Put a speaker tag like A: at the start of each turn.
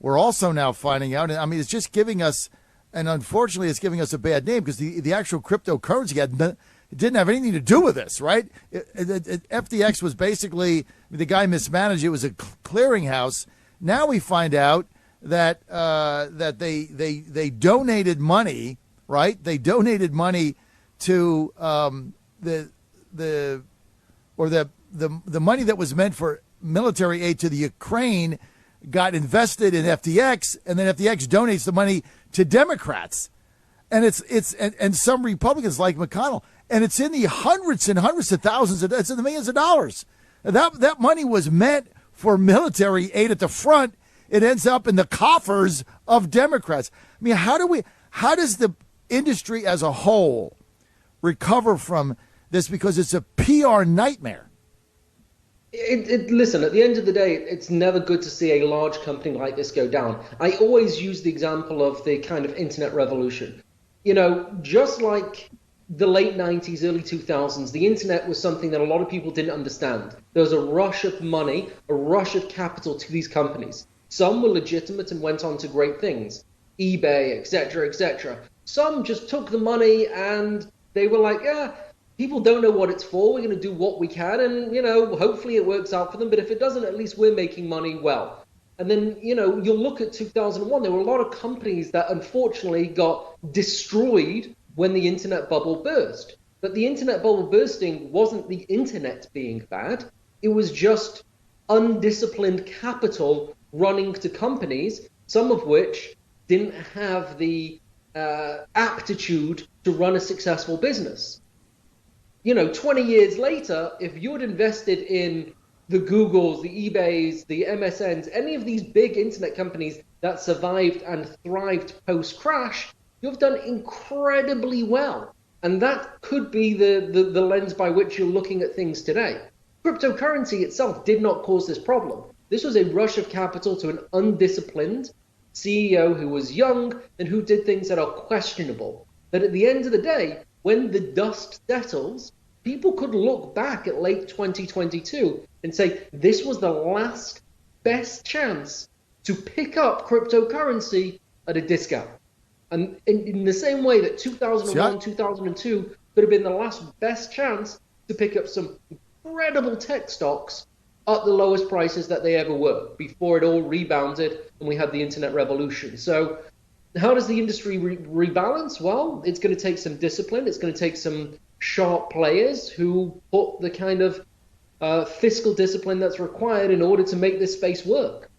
A: we're also now finding out, and I mean, it's just giving us, and unfortunately, it's giving us a bad name because the actual cryptocurrency it didn't have anything to do with this, right? FTX was basically, the guy mismanaged it. It was a clearinghouse. Now we find out that that they donated money, right? They donated money to the money that was meant for military aid to the Ukraine got invested in FTX, and then FTX donates the money to Democrats, and and some Republicans like McConnell, and it's in the hundreds and hundreds of thousands it's in the millions of dollars. That money was meant for military aid at the front. It ends up in the coffers of Democrats. I mean, how does the industry as a whole recover from this? Because it's a PR nightmare.
B: Listen, at the end of the day, it's never good to see a large company like this go down. I always use the example of the kind of internet revolution. You know, just like the late 90s, early 2000s, the internet was something that a lot of people didn't understand. There was a rush of money, a rush of capital to these companies. Some were legitimate and went on to great things, eBay, etc., etc. Some just took the money and they were like, yeah, people don't know what it's for. We're going to do what we can, and, you know, hopefully it works out for them. But if it doesn't, at least we're making money well. And then, you know, you'll look at 2001. There were a lot of companies that unfortunately got destroyed when the internet bubble burst. But the internet bubble bursting wasn't the internet being bad. It was just undisciplined capital running to companies, some of which didn't have the aptitude to run a successful business. You know, 20 years later, if you had invested in the Googles, the eBays, the MSNs, any of these big internet companies that survived and thrived post-crash, you've done incredibly well. And that could be the lens by which you're looking at things today. Cryptocurrency itself did not cause this problem. This was a rush of capital to an undisciplined CEO who was young and who did things that are questionable. But at the end of the day, when the dust settles, people could look back at late 2022 and say, this was the last best chance to pick up cryptocurrency at a discount. And in the same way that 2001, 2002 could have been the last best chance to pick up some incredible tech stocks at the lowest prices that they ever were before it all rebounded and we had the internet revolution. So how does the industry rebalance? Well, it's going to take some discipline. It's going to take some sharp players who put the kind of fiscal discipline that's required in order to make this space work.